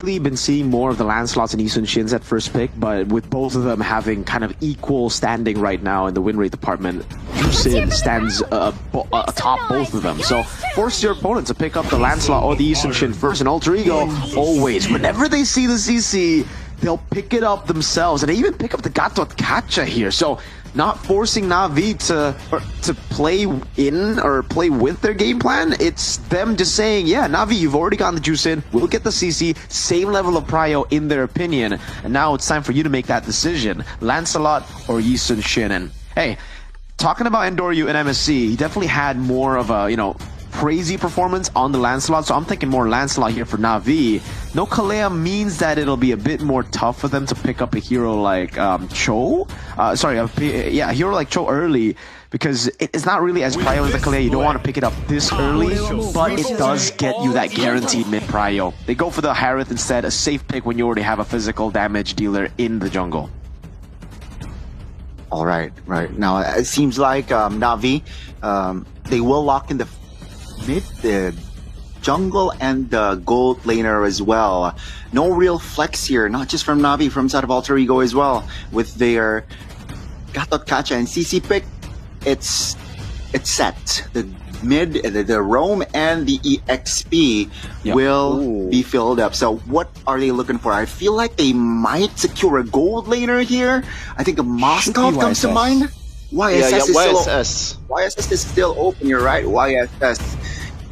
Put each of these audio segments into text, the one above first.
been seeing more of the Lancelots and Eason Shins at first pick, but with both of them having kind of equal standing right now in the win rate department, Sin stands atop both of them. So force your opponent to pick up the Lancelot or the Eason Shin first, and Alter Ego always, whenever they see the CC, they'll pick it up themselves, and they even pick up the Gatot Kacha here. So not forcing Navi to play in or play with their game plan. It's them just saying, yeah, Navi, you've already gotten the juice in. We'll get the CC, same level of prio in their opinion. And now it's time for you to make that decision. Lancelot or Eason Shin. And hey, talking about Endoryu and MSC, he definitely had more of a, crazy performance on the Lancelot, so I'm thinking more Lancelot here for Navi. No Kalea means that it'll be a bit more tough for them to pick up a hero like Cho. A hero like Cho early, because it's not really as prio as the Kalea. You don't want to pick it up this early, but it does get you that guaranteed mid prio. They go for the Harith instead, a safe pick when you already have a physical damage dealer in the jungle. All right. Now it seems like Navi, they will lock in the mid, the jungle, and the gold laner as well. No real flex here, not just from Navi, from side of Alter Ego as well. With their Gatot Kacha and CC pick, it's set. The mid, the roam, and the EXP will be filled up. So what are they looking for? I feel like they might secure a gold laner here. I think a Moscow comes to mind. YSS is still open, you're right. YSS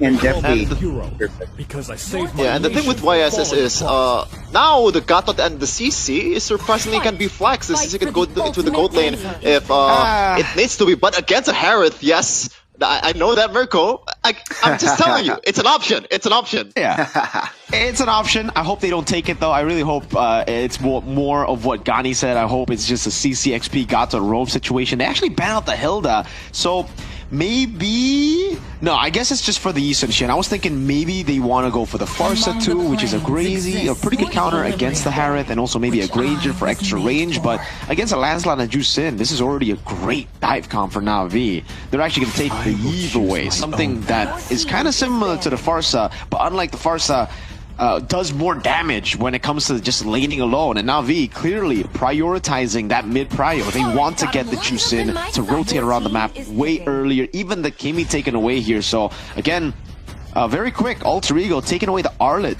and definitely because I saved my and the thing with YSS is now the Gatot and the CC is surprisingly can be flexed. The CC can go into the gold lane if it needs to be, but against a Harith, yes. I know that, Mirko. I'm just telling you, it's an option. It's an option. Yeah, it's an option. I hope they don't take it, though. I really hope it's more of what Gani said. I hope it's just a CCXP Gato roam situation. They actually ban out the Hilda, so maybe... No, I guess it's just for the Eason Shin. I was thinking maybe they want to go for the Farsa too, which is a pretty good counter against the Harith, and also maybe a Granger for extra range. But against a Lancelot and Jusin, this is already a great dive comp for Navi. They're actually going to take the Eve away, something that is kind of similar to the Farsa, but unlike the Farsa, does more damage when it comes to just laning alone. And Navi clearly prioritizing that mid prio. They want to get the juice in to rotate around the map way earlier. Even the Kimi taken away here. So again, very quick, Alter Ego taking away the Arlet.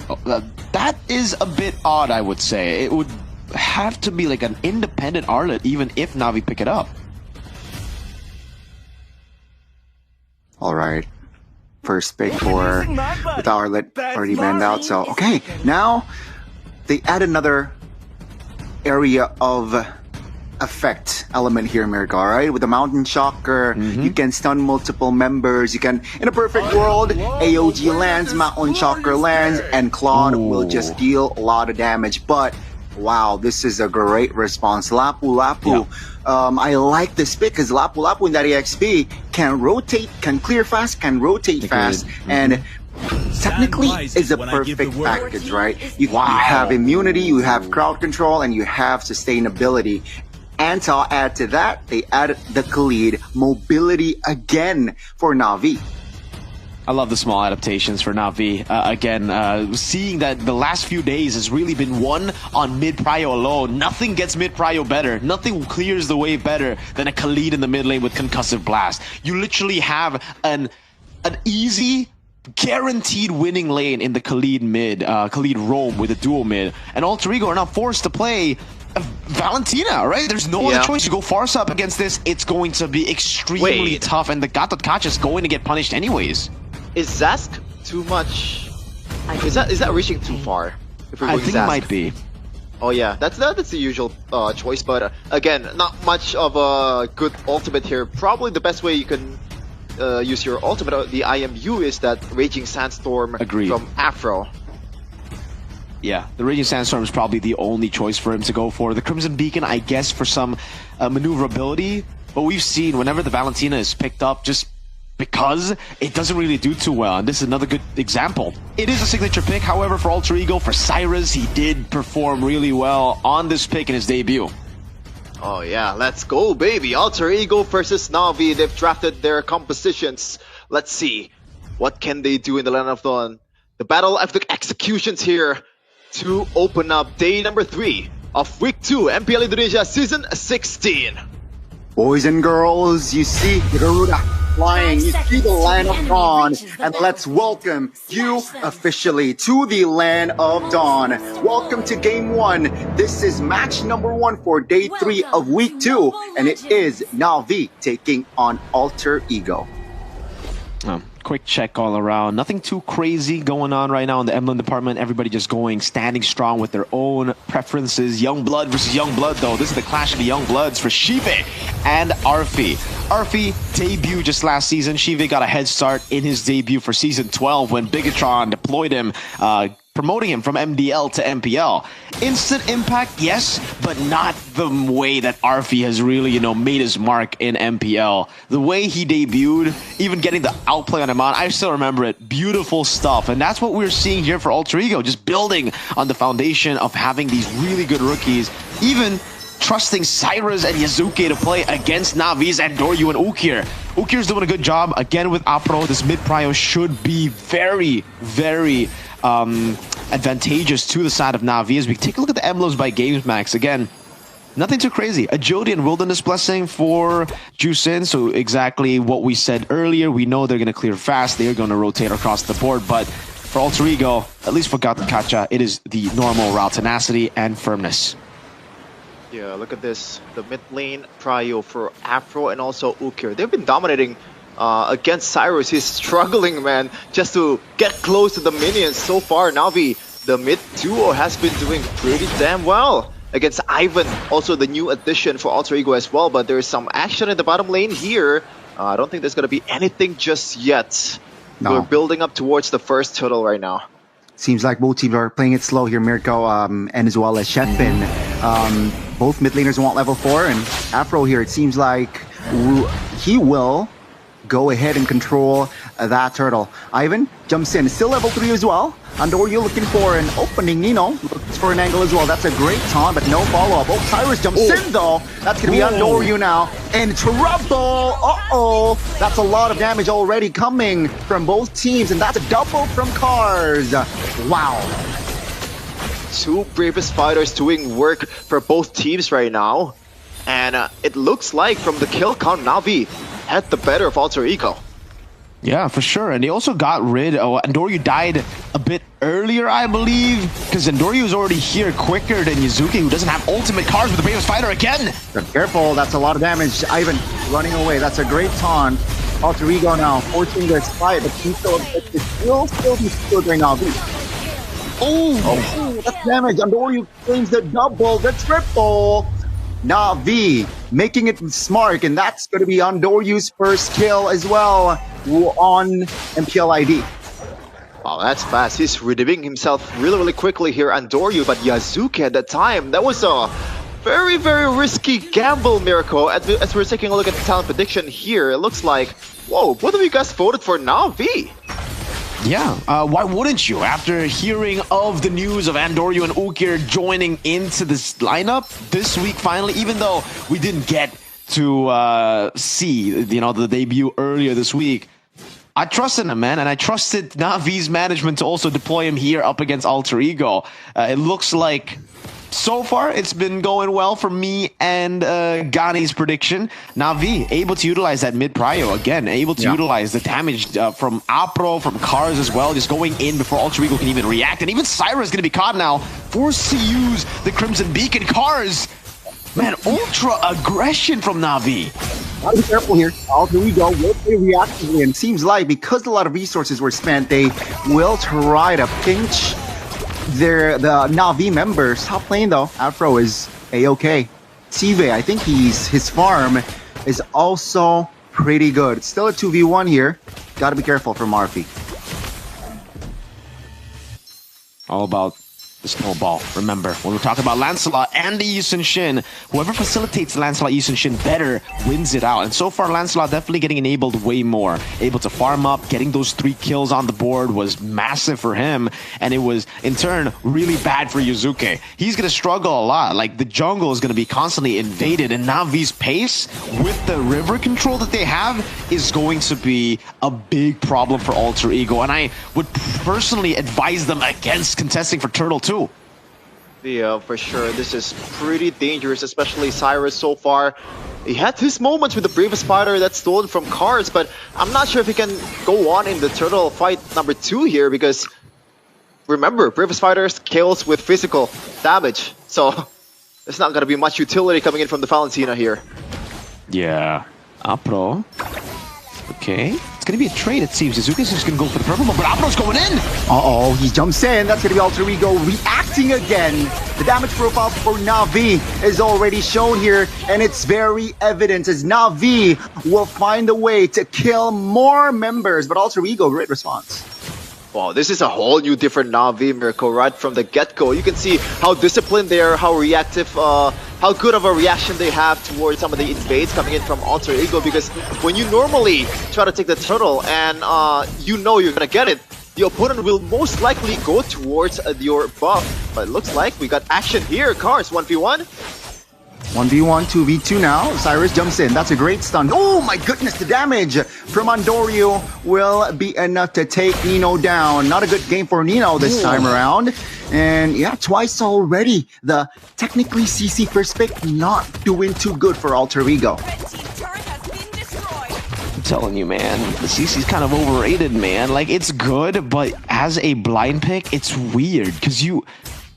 That is a bit odd, I would say. It would have to be like an independent Arlet even if Navi pick it up. All right. First pick for with Arlet already banned out. So okay, now they add another area of effect element here, Mirko. All right, with the Mountain Shocker, you can stun multiple members. You can, in a perfect world, AOG lands, Mountain Shocker lands, and Claude will just deal a lot of damage. But wow, this is a great response. Lapu Lapu. I like this pick because Lapu Lapu in that EXP can rotate, can clear fast, can rotate fast, and technically is a perfect package, right? You have immunity, you have crowd control, and you have sustainability. And to add to that, they added the Khalid mobility again for Navi. I love the small adaptations for Navi. Again, seeing that the last few days has really been won on mid-prio alone. Nothing gets mid-prio better. Nothing clears the way better than a Khalid in the mid lane with Concussive Blast. You literally have an easy, guaranteed winning lane in the Khalid mid, Khalid roam with a dual mid. And Alter Ego are now forced to play Valentina, right? There's no other choice. You go Farsa up against this, it's going to be extremely tough, and the Gatot Kacha is going to get punished anyways. Is Zask too much? Is that reaching too far? If we're going I think Zask? It might be. Oh yeah, that's the usual choice, but again, not much of a good ultimate here. Probably the best way you can use your ultimate, the IMU, is that Raging Sandstorm from Afro. Yeah, the Raging Sandstorm is probably the only choice for him to go for. The Crimson Beacon, I guess, for some maneuverability, but we've seen whenever the Valentina is picked up, just because it doesn't really do too well, and this is another good example. It is a signature pick, however, for Alter Ego. For Cyrus, he did perform really well on this pick in his debut. Oh yeah, let's go, baby. Alter Ego versus Navi. They've drafted their compositions. Let's see, what can they do in the Land of Dawn? The battle of the executions here. to open up day number 3 of week 2 MPL Indonesia season 16. Boys and girls, you see the Garuda flying, you see the land of dawn, and let's welcome you officially to the land of dawn. Welcome to game 1. This is match number 1 for day 3 of week 2, and it is NAVI taking on Alter Ego. Quick check all around. Nothing too crazy going on right now in the emblem department. Everybody just standing strong with their own preferences. Young blood versus young blood, though. This is the clash of the young bloods for Shive and Arfi. Arfi debuted just last season. Shive got a head start in his debut for season 12 when Bigatron deployed him, promoting him from MDL to MPL. Instant impact, yes, but not the way that Arfi has really, made his mark in MPL. The way he debuted, even getting the outplay on him on, I still remember it. Beautiful stuff. And that's what we're seeing here for Alter Ego, just building on the foundation of having these really good rookies, even trusting Cyrus and Yazuki to play against Navi's and Doryu and Ukir. Ukir's doing a good job. Again with Apro, this mid-prio should be very, very advantageous to the side of Navi. As we take a look at the emblems by GamesMax, again, nothing too crazy. Agility and Wilderness Blessing for Jusin, so exactly what we said earlier. We know they're going to clear fast. They're going to rotate across the board, but for Alter Ego, at least for Kacha, it is the normal route, tenacity and firmness. Yeah, look at this. The mid lane prio for Afro and also Ukir. They've been dominating against Cyrus. He's struggling, man, just to get close to the minions. So far, Navi, the mid duo, has been doing pretty damn well against Ivan. Also the new addition for Alter Ego as well, but there is some action in the bottom lane here. I don't think there's going to be anything just yet. No. We're building up towards the first turtle right now. Seems like both teams are playing it slow here, Mirko, and as well as Shepin. Both mid laners want level 4, and Afro here, it seems like he will go ahead and control that turtle. Ivan jumps in, still level 3 as well. Andoryu looking for an opening, looks for an angle as well. That's a great taunt, but no follow-up. Oh, Cyrus jumps in though. That's gonna be Andoryu now. And trouble! Uh-oh! That's a lot of damage already coming from both teams, and that's a double from Cars. Wow. 2 bravest fighters doing work for both teams right now. And it looks like from the kill count, Navi had the better of Alter Ego. Yeah, for sure. And they also got rid of... Andoryu died a bit earlier, I believe, because Andoryu is already here quicker than Yazuki, who doesn't have ultimate cards with the bravest fighter again. But careful, that's a lot of damage. Ivan running away. That's a great taunt. Alter Ego now forcing their fight, but he's still during Navi. Oh, that's damage. Andoryu claims the double, the triple. Navi making it smart, and that's going to be Andoryu's first kill as well on MPL ID. Oh, that's fast. He's redeeming himself really, really quickly here, Andoryu, but Yazuki at that time, that was a very, very risky gamble, Mirko. As we're taking a look at the talent prediction here, it looks like, whoa, both of you guys voted for Navi. Yeah, why wouldn't you? After hearing of the news of Andoryu and Ukir joining into this lineup this week, finally, even though we didn't get to see, the debut earlier this week, I trusted him, man, and I trusted Navi's management to also deploy him here up against Alter Ego. It looks like so far it's been going well for me and Gani's prediction. Navi able to utilize that mid prio again, able to utilize the damage from Apro, from Cars as well, just going in before Alter Ego can even react. And even Cyrus is going to be caught now, forced to use the Crimson Beacon. Cars, man, ultra aggression from Navi. Gotta be careful here. Alter Ego will play reactively, and it seems like because a lot of resources were spent, they will try to pinch the Navi members. Top lane though, Afro is a-okay. Sive, I think his farm is also pretty good. It's still a 2v1 here. Gotta be careful for Marfi. All about the snowball. Remember, when we're talking about Lancelot and the Yusun Shin, whoever facilitates Lancelot Yusun Shin better wins it out. And so far, Lancelot definitely getting enabled way more. Able to farm up, getting those 3 kills on the board was massive for him. And it was, in turn, really bad for Yuzuki. He's going to struggle a lot. Like, the jungle is going to be constantly invaded. And Navi's pace, with the river control that they have, is going to be a big problem for Alter Ego. And I would personally advise them against contesting for Turtle 2. Yeah, for sure. This is pretty dangerous, especially Cyrus so far. He had his moments with the previous fighter that's stolen from Cars, but I'm not sure if he can go on in the turtle fight number 2 here because remember, previous fighters kills with physical damage, so there's not gonna be much utility coming in from the Valentina here. Yeah. Apro. Okay. It's gonna be a trade, it seems. Yazuki's just gonna go for the purple, but Apro's going in! Uh-oh, he jumps in. That's going to be Alter Ego reacting again. The damage profile for Navi is already shown here, and it's very evident as Navi will find a way to kill more members. But Alter Ego, great response. Wow, this is a whole new different Navi Miracle right from the get-go. You can see how disciplined they are, how reactive, how good of a reaction they have towards some of the invades coming in from Alter Ego, because when you normally try to take the turtle and you know you're gonna get it, the opponent will most likely go towards your buff. But it looks like we got action here. Cars 1v1. 1v1, 2v2 now. Cyrus jumps in. That's a great stun. Oh my goodness, the damage from Andorio will be enough to take Nino down. Not a good game for Nino this time around. And yeah, twice already. The technically CC first pick not doing too good for Alter Ego. I'm telling you, man, the CC's kind of overrated, man. Like, it's good, but as a blind pick, it's weird because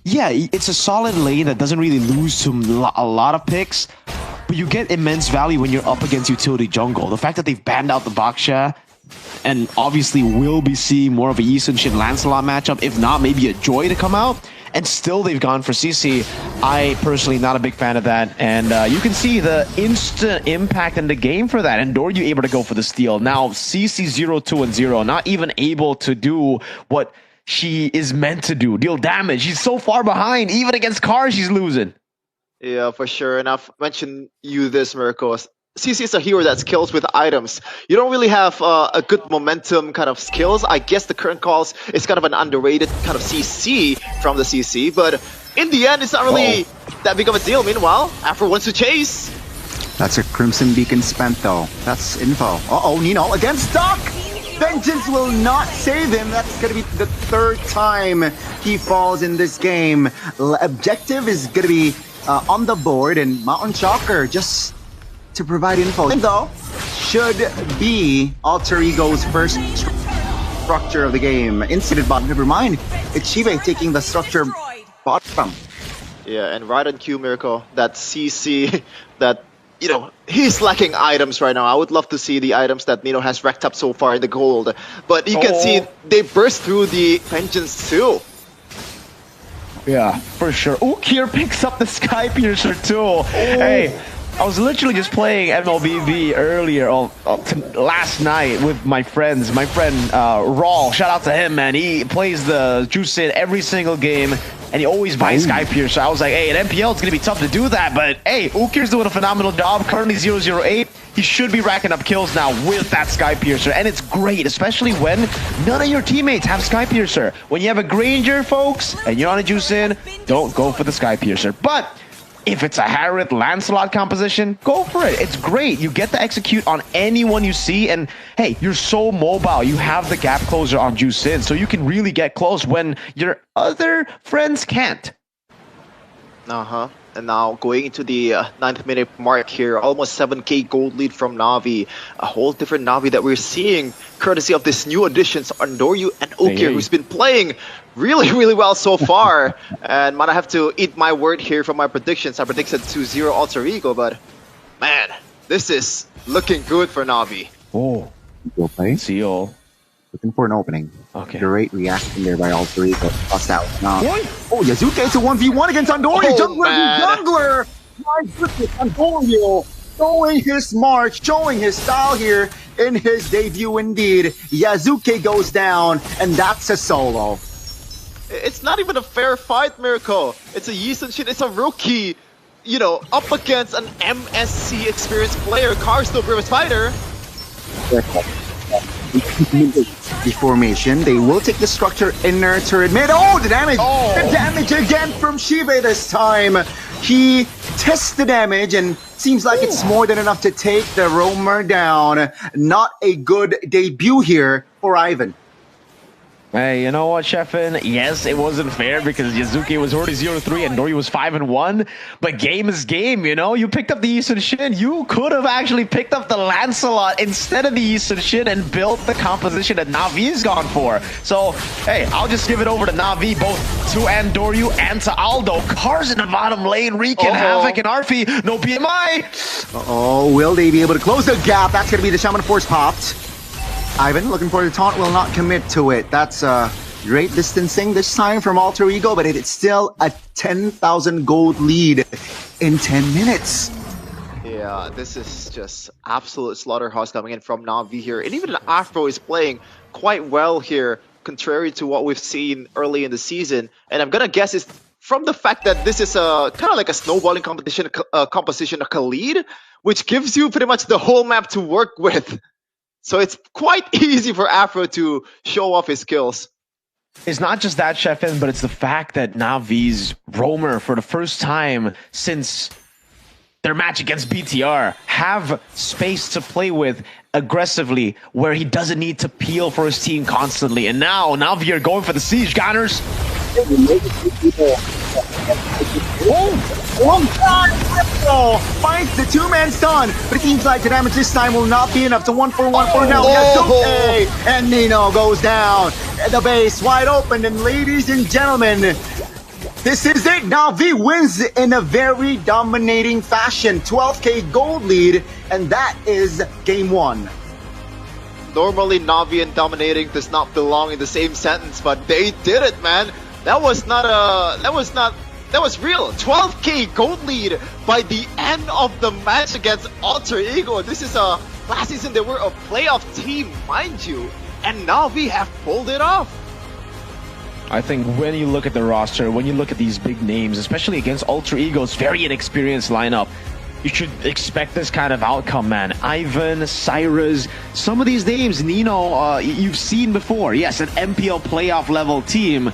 yeah, it's a solid lane that doesn't really lose to a lot of picks, but you get immense value when you're up against utility jungle. The fact that they've banned out the Baksha, and obviously will be seeing more of a Yi Sun-Shin Lancelot matchup, if not maybe a Joy to come out, and still they've gone for CC. I personally not a big fan of that, and you can see the instant impact in the game for that. And Doryu able to go for the steal. Now CC 0-2-0, not even able to do what she is meant to do, deal damage. She's so far behind, even against Cars she's losing. Yeah, for sure. And I've mentioned you this, Miracles. CC is a hero that skills with items. You don't really have a good momentum kind of skills. I guess the current calls is kind of an underrated kind of CC from the CC, but in the end, it's not really that big of a deal. Meanwhile, Afro wants to chase. That's a Crimson Beacon spent though. That's info. Uh-oh, Nino again stuck! Vengeance will not save him. That's going to be the 3rd time he falls in this game. Objective is going to be on the board, and Mountain Chalker just to provide info. And though, should be Alter Ego's first structure of the game. Incident bottom. Never mind. It's Shibe taking the structure bottom. Yeah, and right on cue, Miracle, that CC, that, you know, he's lacking items right now. I would love to see the items that Nino has racked up so far in the gold. But you can see they burst through the Vengeance too. Yeah, for sure. Ukir picks up the Sky Piercer too. Hey, I was literally just playing MLBB earlier, last night with my friends. My friend Rawl, shout out to him, man. He plays the Juice in every single game, and he always buys Sky Piercer. So I was like, hey, at MPL it's gonna be tough to do that, but hey, Ukir's doing a phenomenal job. Currently 008. He should be racking up kills now with that Sky Piercer, and it's great, especially when none of your teammates have Sky Piercer. When you have a Granger, folks, and you're on a Juice in, don't go for the Sky Piercer. But if it's a Harith Lancelot composition, go for it. It's great. You get to execute on anyone you see, and hey, you're so mobile. You have the gap closer on Juice in, so you can really get close when your other friends can't. And now going into the 9th minute mark here, almost 7k gold lead from Navi. A whole different Navi that we're seeing, courtesy of this new additions, Andoryu and Ukir, who's been playing really, really well so far. And might have to eat my word here for my predictions. I predicted 2-0 Alter Ego, but man, this is looking good for Navi. Oh, Go play. Seal. Looking for an opening. Okay. Great reaction there by Alter Ego. Bust out. Now, Yazuke, it's a 1v1 against Andorio. Jungler! My goodness, Andorio showing his march, showing his style here in his debut indeed. Yazuke goes down, and that's a solo. It's not even a fair fight, Miracle. It's a Yi Sun-Shin, it's a rookie, you know, up against an MSC experienced player, Carsto British fighter. The formation, they will take the structure inner turret mid. Oh, the damage! The damage again from Shibe this time. He tests the damage and seems like it's more than enough to take the roamer down. Not a good debut here for Ivan. Hey, you know what, Sheffin? Yes, it wasn't fair because Yazuki was already 0-3 and Nori was 5-1. But game is game, you know? You picked up the Eastern Shin. You could have actually picked up the Lancelot instead of the Eastern Shin and built the composition that Navi's gone for. So, hey, I'll just give it over to Navi, both to Andoryu and to Aldo. Cars in the bottom lane, wreaking havoc, and Arfi, no PMI. Uh-oh, will they be able to close the gap? That's going to be the Shaman Force popped. Ivan looking for the taunt, will not commit to it. That's great distancing this time from Alter Ego, but it's still a 10,000 gold lead in 10 minutes. Yeah, this is just absolute slaughterhouse coming in from Navi here. And even Afro is playing quite well here, contrary to what we've seen early in the season. And I'm gonna guess it's from the fact that this is a kind of like a snowballing competition, composition, a Khalid, which gives you pretty much the whole map to work with. So it's quite easy for Afro to show off his skills. It's not just that, Sheffin, but it's the fact that Navi's roamer, for the first time since their match against BTR, have space to play with aggressively where he doesn't need to peel for his team constantly. And now Navi are going for the siege, Gunners. Finds the two-man stun, but it seems like the damage this time will not be enough. So 1 for 1 for now. And Nino goes down. The base wide open, and ladies and gentlemen, this is it. Navi wins in a very dominating fashion. 12k gold lead, and that is game 1. Normally, Navi and dominating does not belong in the same sentence, but they did it, man. That was real. 12k gold lead by the end of the match against Alter Ego. This is last season they were a playoff team, mind you, and Navi have pulled it off. I think when you look at the roster, when you look at these big names, especially against Alter Ego's very inexperienced lineup, you should expect this kind of outcome, man. Ivan, Cyrus, some of these names, Nino, you've seen before. Yes, an MPL playoff level team,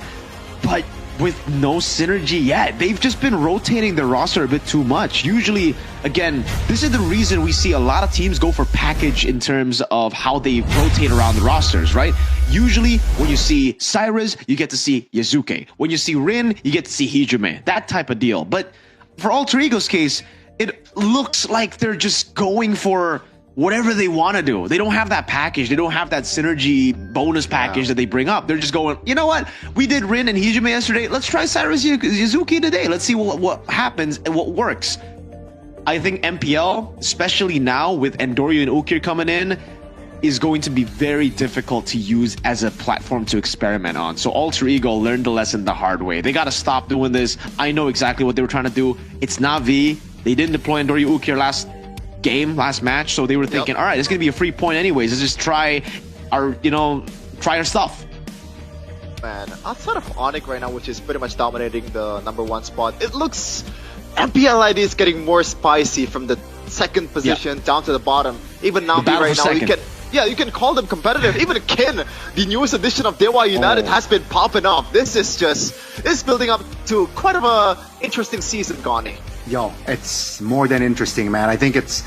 but with no synergy yet. They've just been rotating their roster a bit too much. Usually, again, this is the reason we see a lot of teams go for package in terms of how they rotate around the rosters, right? Usually, when you see Cyrus, you get to see Yazuki. When you see Rin, you get to see Hijime. That type of deal. But for Alter Ego's case, it looks like they're just going for whatever they want to do. They don't have that package. They don't have that synergy bonus package that they bring up. They're just going, you know what? We did Rin and Hijime yesterday. Let's try Cyrus Yazuki today. Let's see what happens and what works. I think MPL, especially now with Andoryu and Ukir coming in, is going to be very difficult to use as a platform to experiment on. So Alter Ego learned the lesson the hard way. They got to stop doing this. I know exactly what they were trying to do. It's Navi. They didn't deploy Andoryu Ukir last match, so they were thinking, all right, it's gonna be a free point anyways. Let's just try our stuff. Man, outside of Onyx right now, which is pretty much dominating the #1 spot, it looks MPL ID is getting more spicy from the second position down to the bottom. Even Navi right now, you can call them competitive. Even Kin, the newest edition of Dewa United, has been popping off. This is building up to quite of a interesting season, Gani. Yo, it's more than interesting, man. I think it's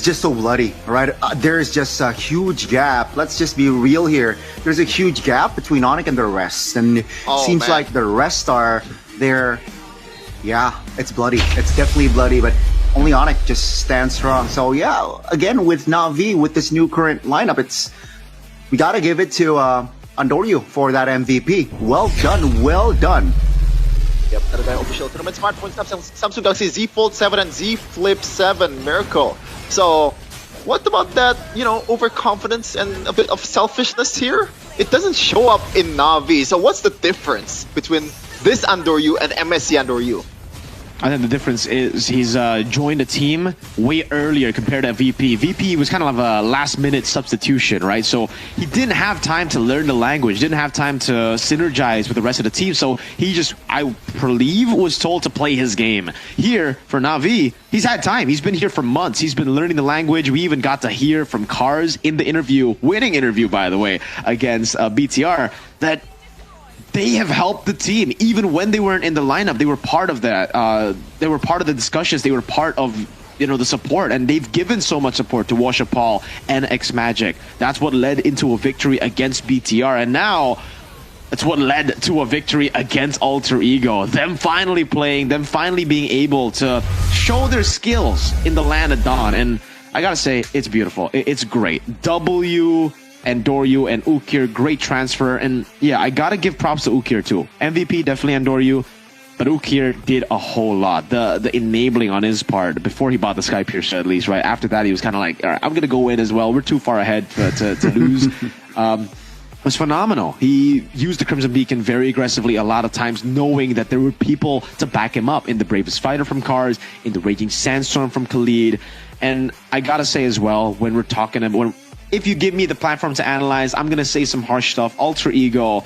just so bloody, right? There's just a huge gap. Let's just be real here. There's a huge gap between Onyx and the rest, and it seems like the rest are there. Yeah, it's bloody. It's definitely bloody, but only Onyx just stands strong. So yeah, again with Navi, with this new current lineup, we gotta give it to Andoryu for that MVP. Well done, well done. Yep, Taragai official tournament smartphone Samsung Galaxy Z Fold 7 and Z Flip 7 Miracle. So, what about that, overconfidence and a bit of selfishness here? It doesn't show up in Navi. So what's the difference between this Andoryu and MSC Andoryu? I think the difference is he's joined the team way earlier compared to VP. VP was kind of a last-minute substitution, right? So he didn't have time to learn the language, didn't have time to synergize with the rest of the team. So he just, I believe, was told to play his game. Here, for Navi, he's had time. He's been here for months. He's been learning the language. We even got to hear from Cars in the interview, winning interview, by the way, against BTR, that they have helped the team. Even when they weren't in the lineup, they were part of that. They were part of the discussions. They were part of the support, and they've given so much support to Washapal and X-Magic. That's what led into a victory against BTR, and now it's what led to a victory against Alter Ego. Them finally playing, them finally being able to show their skills in the land of Dawn, and I gotta say, it's beautiful. It's great. W and Doryu and Ukir, great transfer, and yeah, I gotta give props to Ukir too. MVP definitely on Doryu, but Ukir did a whole lot. The enabling on his part before he bought the Sky Piercer, at least, right? After that, he was kind of like, all right, I'm gonna go in as well. We're too far ahead to lose. It was phenomenal. He used the Crimson Beacon very aggressively a lot of times, knowing that there were people to back him up in the Bravest Fighter from Cars, in the Raging Sandstorm from Khalid. And I gotta say as well, when we're talking about, if you give me the platform to analyze, I'm gonna say some harsh stuff. Alter Ego,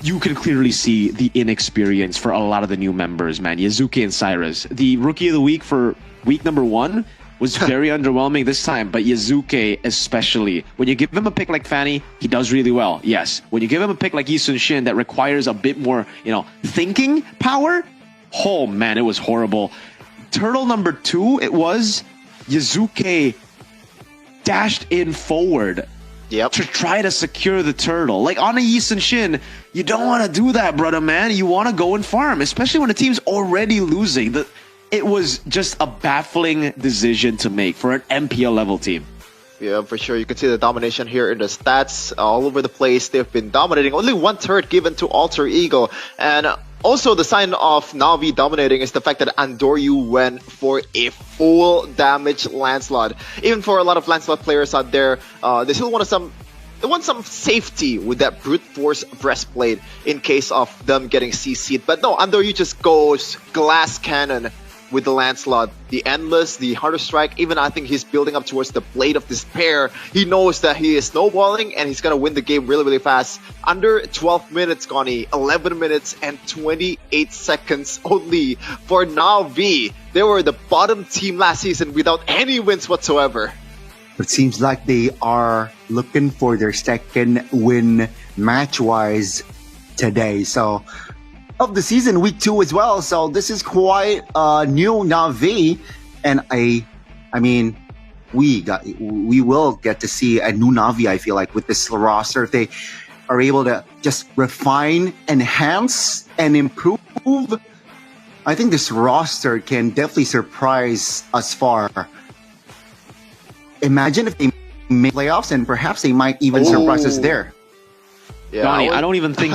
you can clearly see the inexperience for a lot of the new members, man. Yazuki and Cyrus. The Rookie of the Week for week number 1 was very underwhelming this time, but Yazuki especially. When you give him a pick like Fanny, he does really well, yes. When you give him a pick like Yi Sun-shin that requires a bit more, thinking power, oh man, it was horrible. Turtle number 2, it was Yazuki dashed in forward to try to secure the turtle. Like on a Yi Sun-shin, you don't want to do that, brother, man. You want to go and farm, especially when the team's already losing. It was just a baffling decision to make for an MPL level team. Yeah, for sure. You can see the domination here in the stats all over the place. They've been dominating. Only 1 turret given to Alter Ego. And also the sign of Navi dominating is the fact that Andoryu went for a full damage Lancelot. Even for a lot of Lancelot players out there, they still want some safety with that brute force breastplate in case of them getting CC'd. But no, Andoryu just goes glass cannon with the Lancelot, the Endless, the Harder Strike. Even I think he's building up towards the Blade of Despair. He knows that he is snowballing and he's gonna win the game really, really fast. Under 12 minutes, Connie, 11 minutes and 28 seconds only for NAVI. They were the bottom team last season without any wins whatsoever. It seems like they are looking for their second win match-wise today. So, of the season, week 2 as well. So this is quite new Navi, and I mean, we will get to see a new Navi. I feel like with this roster, if they are able to just refine, enhance, and improve, I think this roster can definitely surprise us far. Imagine if they make playoffs, and perhaps they might even surprise us there. Yeah, Donnie, I don't even think that